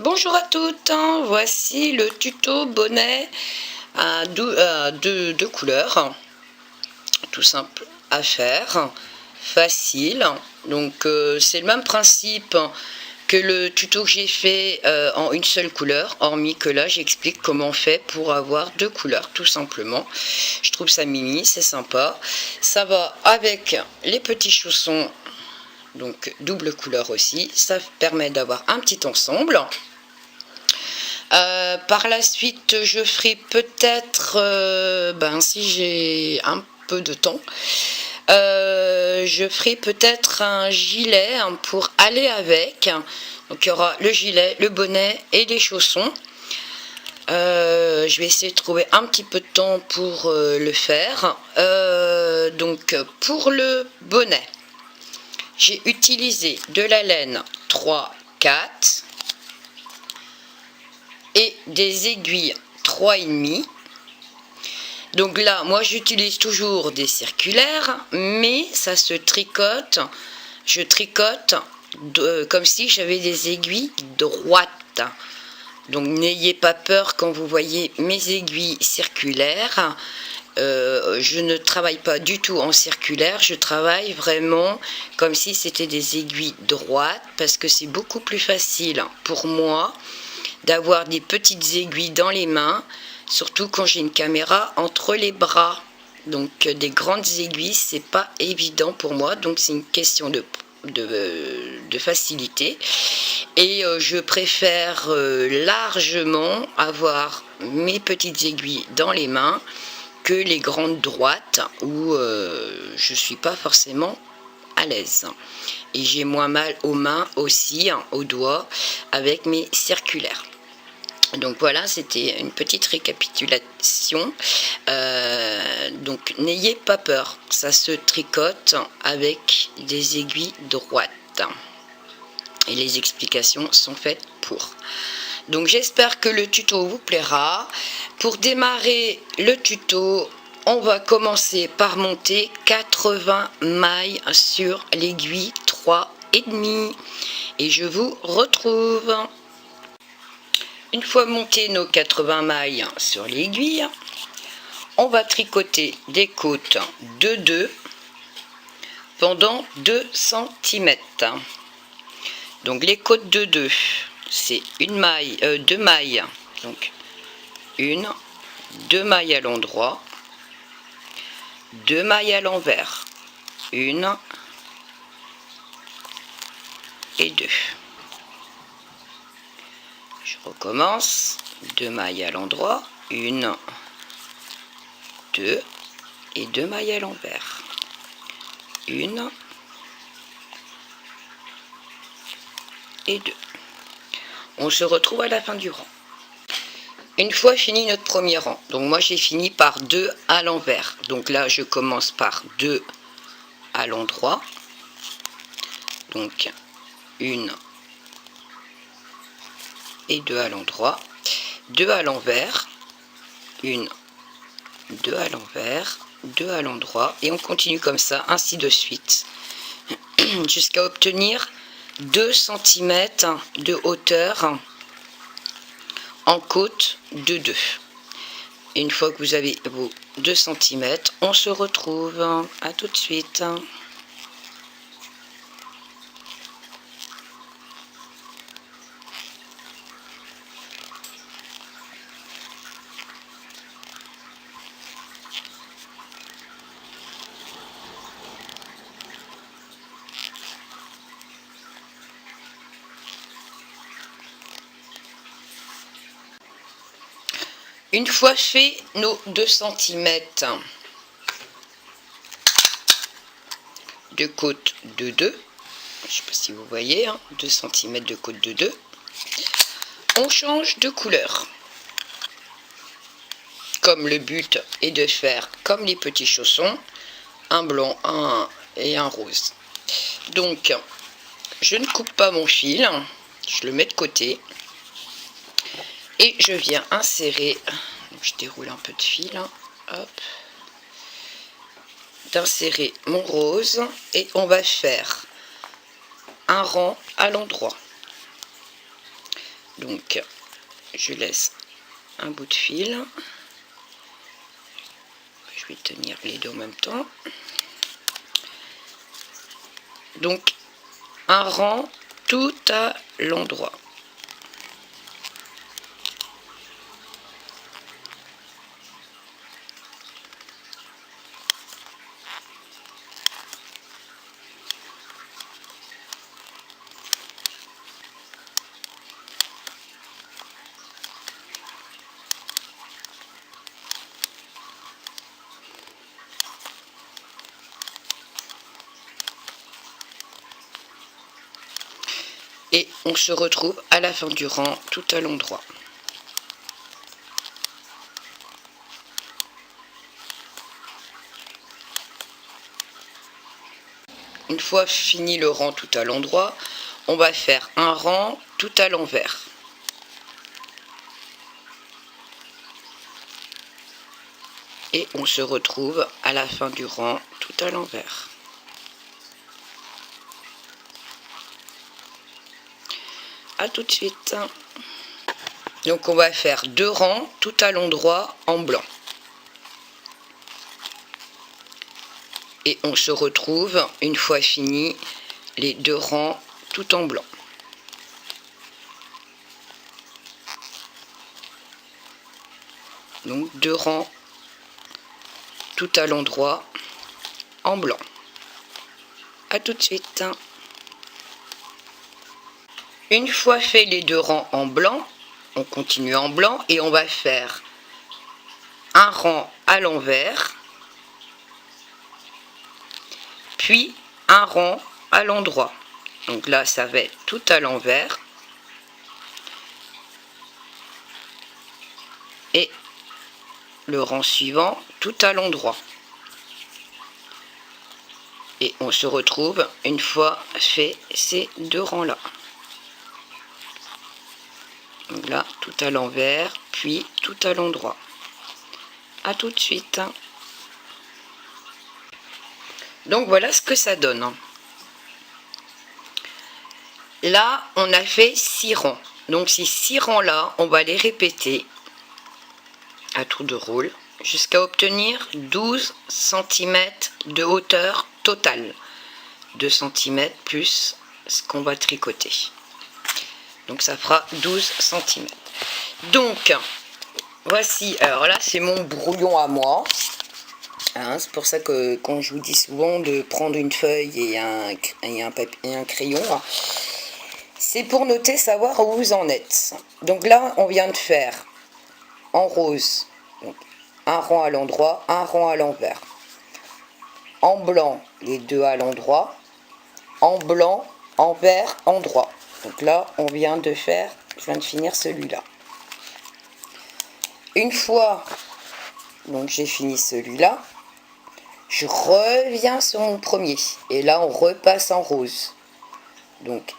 Bonjour à toutes, voici le tuto bonnet à deux couleurs, tout simple à faire, facile. Donc c'est le même principe que le tuto que j'ai fait en une seule couleur, hormis que là j'explique comment on fait pour avoir deux couleurs tout simplement. Je trouve ça mimi, c'est sympa. Ça va avec les petits chaussons, donc double couleur aussi, ça permet d'avoir un petit ensemble. Par la suite, je ferai peut-être, si j'ai un peu de temps, je ferai peut-être un gilet pour aller avec. Donc il y aura le gilet, le bonnet et les chaussons. Je vais essayer de trouver un petit peu de temps pour le faire. Donc pour le bonnet, j'ai utilisé de la laine 3-4 et des aiguilles 3,5. Donc là, moi j'utilise toujours des circulaires, mais ça se tricote. Je tricote comme si j'avais des aiguilles droites. Donc n'ayez pas peur quand vous voyez mes aiguilles circulaires. Je ne travaille pas du tout en circulaire, je travaille vraiment comme si c'était des aiguilles droites, parce que c'est beaucoup plus facile pour moi d'avoir des petites aiguilles dans les mains, surtout quand j'ai une caméra entre les bras. Donc des grandes aiguilles, c'est pas évident pour moi, donc c'est une question de facilité. Et je préfère largement avoir mes petites aiguilles dans les mains que les grandes droites où je suis pas forcément à l'aise. Et j'ai moins mal aux mains aussi, aux doigts, avec mes circulaires. Donc voilà, c'était une petite récapitulation. Donc n'ayez pas peur, ça se tricote avec des aiguilles droites. Et les explications sont faites pour. Donc j'espère que le tuto vous plaira. Pour démarrer le tuto, on va commencer par monter 80 mailles sur l'aiguille 3,5. Et je vous retrouve. Une fois monté nos 80 mailles sur l'aiguille, on va tricoter des côtes de 2 pendant 2 cm. Donc les côtes de 2, c'est une maille, 2 mailles, donc une, 2 mailles à l'endroit, 2 mailles à l'envers, une et 2. Je recommence, 2 mailles à l'endroit, une, 2 et 2 mailles à l'envers, une et 2. On se retrouve à la fin du rang. Une fois fini notre premier rang, donc moi j'ai fini par 2 à l'envers, donc là je commence par 2 à l'endroit, donc une et 2 à l'endroit, 2 à l'envers, une, 2 à l'envers, 2 à l'endroit, et on continue comme ça, ainsi de suite, jusqu'à obtenir 2 cm de hauteur en côte de 2. Et une fois que vous avez vos 2 cm, on se retrouve. À tout de suite. Une fois fait nos 2 cm de côte de 2, je ne sais pas si vous voyez, 2 cm de côte de 2, on change de couleur. Comme le but est de faire comme les petits chaussons, un blanc, un et un rose. Donc, je ne coupe pas mon fil, je le mets de côté. Et je viens insérer, donc je déroule un peu de fil, hop, d'insérer mon rose et on va faire un rang à l'endroit. Donc je laisse un bout de fil, je vais tenir les deux en même temps. Donc un rang tout à l'endroit. Et on se retrouve à la fin du rang tout à l'endroit. Une fois fini le rang tout à l'endroit, on va faire un rang tout à l'envers. Et on se retrouve à la fin du rang tout à l'envers. A tout de suite. Donc on va faire 2 rangs tout à l'endroit en blanc. Et on se retrouve une fois fini les 2 rangs tout en blanc. Donc 2 rangs tout à l'endroit en blanc. A tout de suite. Une fois fait les 2 rangs en blanc, on continue en blanc et on va faire un rang à l'envers, puis un rang à l'endroit. Donc là, ça va être tout à l'envers. Et le rang suivant, tout à l'endroit. Et on se retrouve une fois fait ces 2 rangs-là. Donc là, tout à l'envers, puis tout à l'endroit. A tout de suite. Donc voilà ce que ça donne. Là, on a fait 6 rangs. Donc ces 6 rangs-là, on va les répéter à tour de rôle jusqu'à obtenir 12 cm de hauteur totale. 2 cm plus ce qu'on va tricoter. Donc ça fera 12 cm. Donc, voici, alors là c'est mon brouillon à moi. Hein, c'est pour ça que quand je vous dis souvent de prendre une feuille et un crayon, c'est pour noter, savoir où vous en êtes. Donc là, on vient de faire en rose, donc un rang à l'endroit, un rang à l'envers. En blanc, les 2 à l'endroit. En blanc, envers, endroit. Donc là, on vient de faire, je viens de finir celui-là. Une fois, donc j'ai fini celui-là, je reviens sur mon premier. Et là, on repasse en rose. Donc,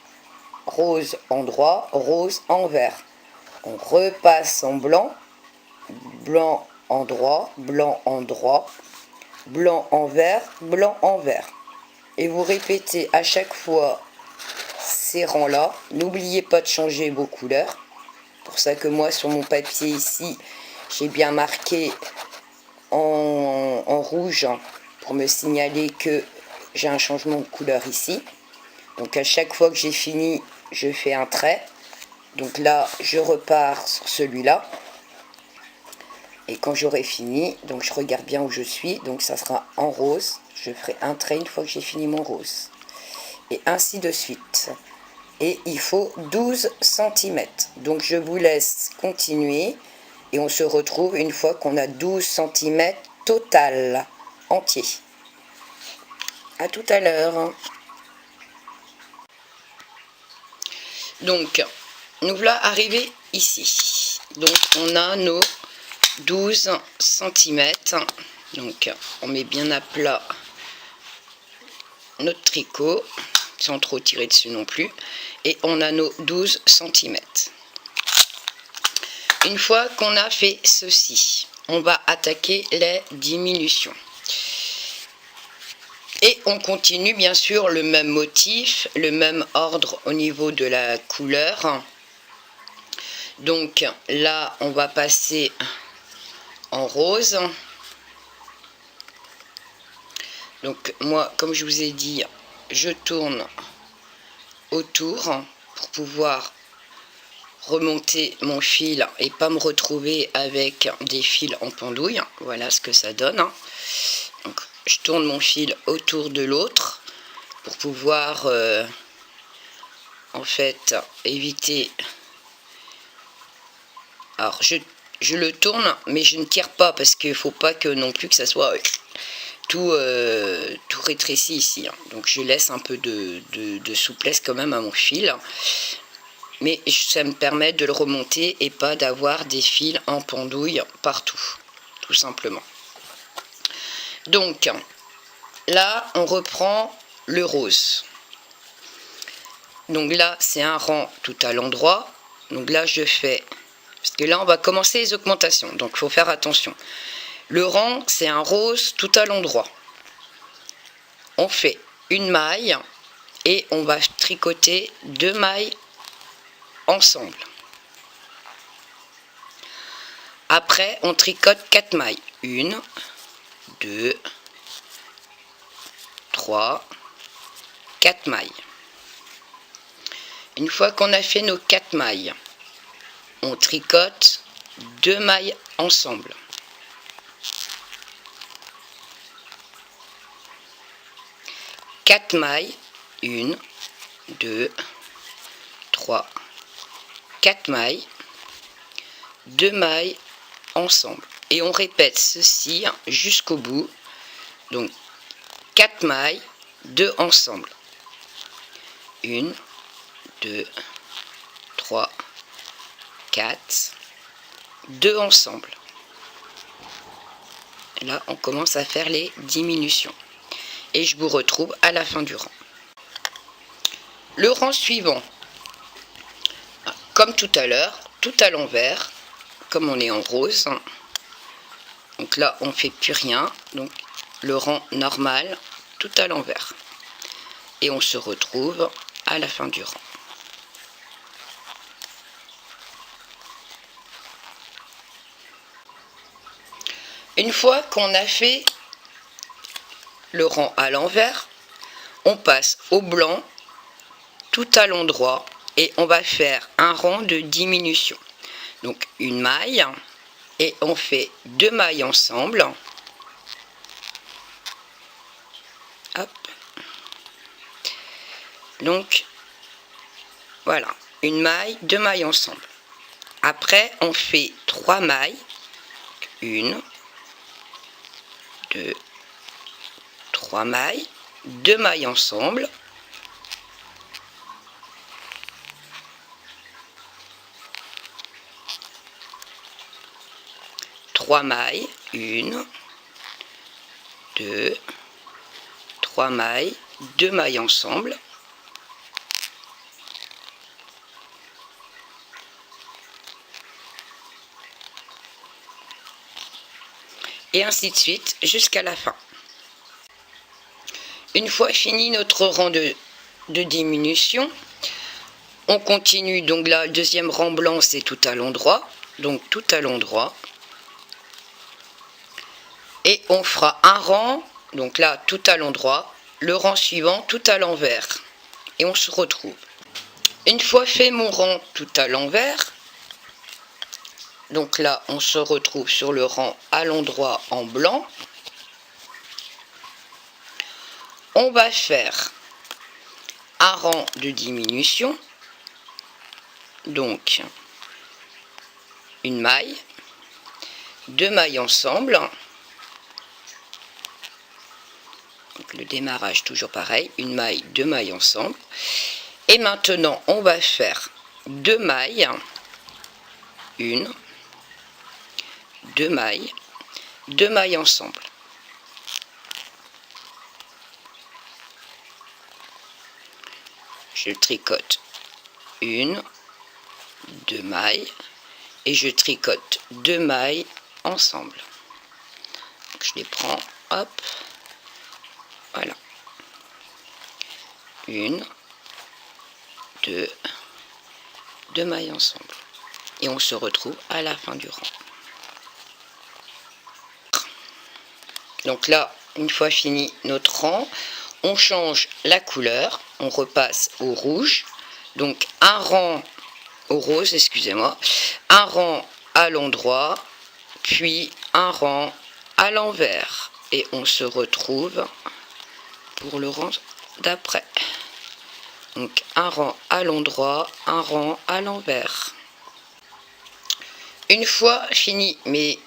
rose endroit, rose envers. On repasse en blanc, blanc endroit, blanc endroit, blanc envers, blanc envers. Et vous répétez à chaque fois ces rangs-là. N'oubliez pas de changer vos couleurs. Pour ça que moi, sur mon papier ici, j'ai bien marqué en rouge pour me signaler que j'ai un changement de couleur ici. Donc à chaque fois que j'ai fini, je fais un trait. Donc là, je repars sur celui-là. Et quand j'aurai fini, donc je regarde bien où je suis. Donc ça sera en rose. Je ferai un trait une fois que j'ai fini mon rose. Et ainsi de suite. Et il faut 12 cm. Donc je vous laisse continuer. Et on se retrouve une fois qu'on a 12 cm total, entier. À tout à l'heure. Donc, nous voilà arrivés ici. Donc, on a nos 12 cm. Donc, on met bien à plat notre tricot, sans trop tirer dessus non plus. Et on a nos 12 cm. Une fois qu'on a fait ceci, on va attaquer les diminutions. Et on continue bien sûr le même motif, le même ordre au niveau de la couleur. Donc là, on va passer en rose. Donc moi, comme je vous ai dit, je tourne autour pour pouvoir remonter mon fil et pas me retrouver avec des fils en pendouille. Voilà ce que ça donne. Donc, je tourne mon fil autour de l'autre pour pouvoir en fait éviter. Alors je le tourne, mais je ne tire pas parce qu'il ne faut pas que non plus que ça soit tout rétréci ici. Donc je laisse un peu de souplesse quand même à mon fil. Mais ça me permet de le remonter et pas d'avoir des fils en pendouille partout, tout simplement. Donc, là, on reprend le rose. Donc là, c'est un rang tout à l'endroit. Donc là, je fais... Parce que là, on va commencer les augmentations, donc il faut faire attention. Le rang, c'est un rose tout à l'endroit. On fait une maille et on va tricoter 2 mailles ensemble. Après, on tricote 4 mailles. 1, 2, 3, 4 mailles. Une fois qu'on a fait nos 4 mailles, on tricote 2 mailles ensemble. Quatre mailles, 1, 2, 3, 4 mailles, 2 mailles ensemble. Et on répète ceci jusqu'au bout. Donc 4 mailles, 2 ensemble. 1, 2, 3, 4, 2 ensemble. Et là, on commence à faire les diminutions. Et je vous retrouve à la fin du rang. Le rang suivant, comme tout à l'heure, tout à l'envers, comme on est en rose. Donc là, on ne fait plus rien. Donc le rang normal, tout à l'envers. Et on se retrouve à la fin du rang. Une fois qu'on a fait le rang à l'envers, on passe au blanc tout à l'endroit et on va faire un rang de diminution. Donc une maille et on fait 2 mailles ensemble. Hop. Donc voilà, une maille, 2 mailles ensemble. Après, on fait 3 mailles. 1, 2, 3 mailles, 2 mailles ensemble. Trois mailles, 1, 2, 3 mailles, 2 mailles ensemble. Et ainsi de suite jusqu'à la fin. Une fois fini notre rang de diminution, on continue. Donc là, le deuxième rang blanc, c'est tout à l'endroit. Donc tout à l'endroit. Et on fera un rang, donc là, tout à l'endroit. Le rang suivant, tout à l'envers. Et on se retrouve. Une fois fait mon rang tout à l'envers, donc là, on se retrouve sur le rang à l'endroit en blanc. On va faire un rang de diminution. Donc, une maille, 2 mailles ensemble. Donc, le démarrage, toujours pareil. Une maille, 2 mailles ensemble. Et maintenant, on va faire 2 mailles. 1, 2 mailles, 2 mailles ensemble. Je tricote 1, 2 mailles et je tricote 2 mailles ensemble. Donc je les prends, hop, voilà. 1, 2, 2 mailles ensemble. et on se retrouve à la fin du rang. Donc là, une fois fini notre rang, on change la couleur, on repasse au rouge, donc un rang au rose, excusez-moi, un rang à l'endroit, puis un rang à l'envers, et on se retrouve pour le rang d'après. Donc un rang à l'endroit, un rang à l'envers. Une fois fini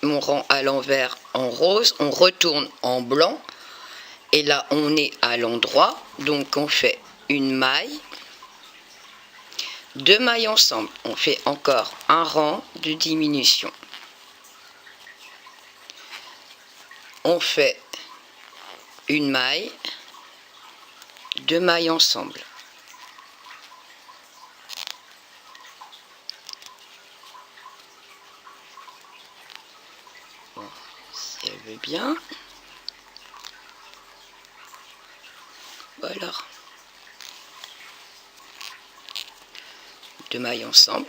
mon rang à l'envers en rose, on retourne en blanc. Et là, on est à l'endroit. Donc, on fait une maille, 2 mailles ensemble. On fait encore un rang de diminution. On fait une maille, 2 mailles ensemble. Bon, si elle veut bien. Voilà. 2 mailles ensemble.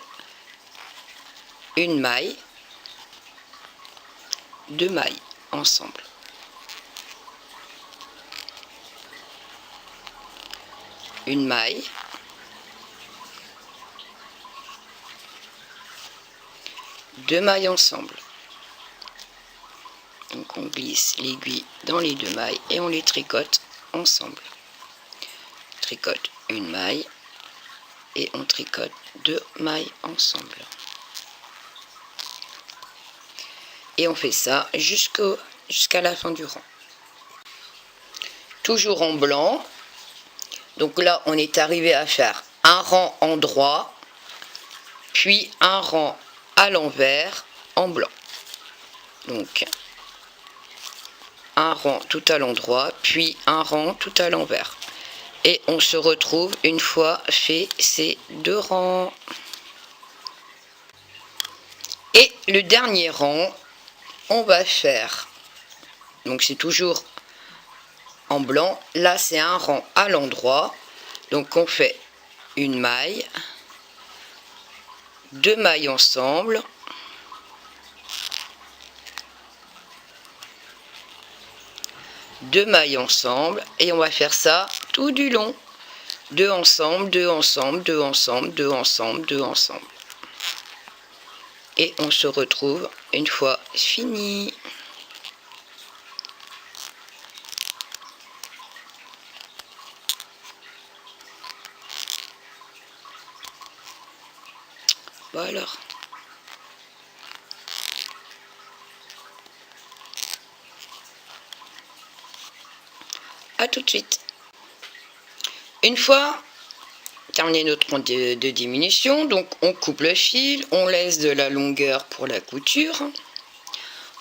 Une maille, 2 mailles ensemble. Une maille, 2 mailles ensemble. Donc on glisse l'aiguille dans les 2 mailles et on les tricote ensemble. On tricote une maille et on tricote 2 mailles ensemble. Et on fait ça jusqu'à la fin du rang. Toujours en blanc. Donc là, on est arrivé à faire un rang en droit, puis un rang à l'envers en blanc. Donc, un rang tout à l'endroit, puis un rang tout à l'envers. Et on se retrouve une fois fait ces 2 rangs. Et le dernier rang, on va faire, donc c'est toujours en blanc, là c'est un rang à l'endroit, donc on fait une maille, 2 mailles ensemble, deux mailles ensemble, et on va faire ça tout du long, 2 ensemble, 2 ensemble, 2 ensemble, 2 ensemble, 2 ensemble, et on se retrouve une fois fini. Voilà. À tout de suite. Une fois terminé notre rang de diminution, donc on coupe le fil, on laisse de la longueur pour la couture,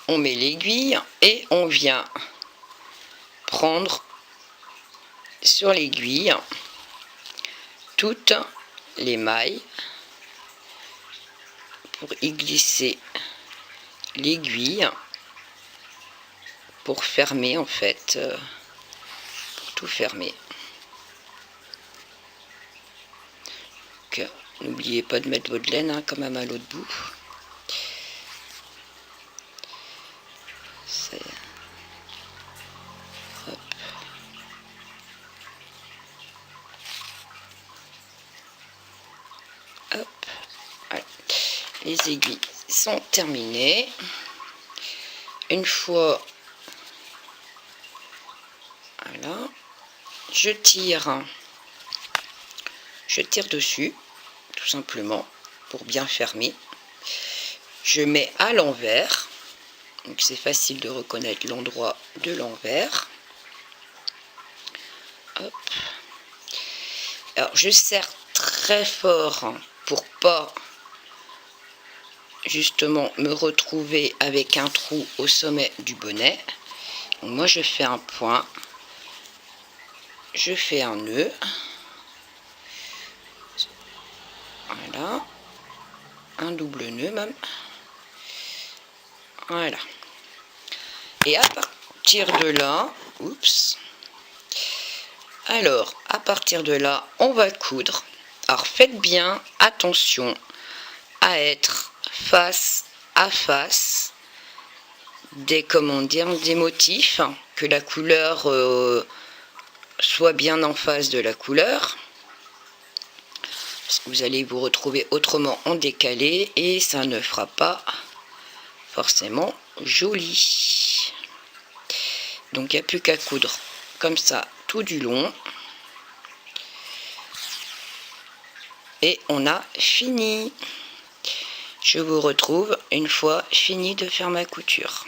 on met l'aiguille et on vient prendre sur l'aiguille toutes les mailles pour y glisser l'aiguille pour fermer en fait, pour tout fermer. N'oubliez pas de mettre votre laine quand même à l'autre bout. Hop. Hop. Voilà. Les aiguilles sont terminées. Une fois, voilà, je tire dessus, tout simplement, pour bien fermer. Je mets à l'envers, donc c'est facile de reconnaître l'endroit de l'envers. Hop. Alors je serre très fort pour pas justement me retrouver avec un trou au sommet du bonnet. Donc moi je fais un point, je fais un nœud, voilà, un double nœud même, voilà, et à partir de là, oups, alors à partir de là on va coudre. Alors faites bien attention à être face à face des, comment dire, des motifs, que la couleur soit bien en face de la couleur. Parce que vous allez vous retrouver autrement en décalé et ça ne fera pas forcément joli. Donc il n'y a plus qu'à coudre comme ça tout du long. Et on a fini. Je vous retrouve une fois fini de faire ma couture.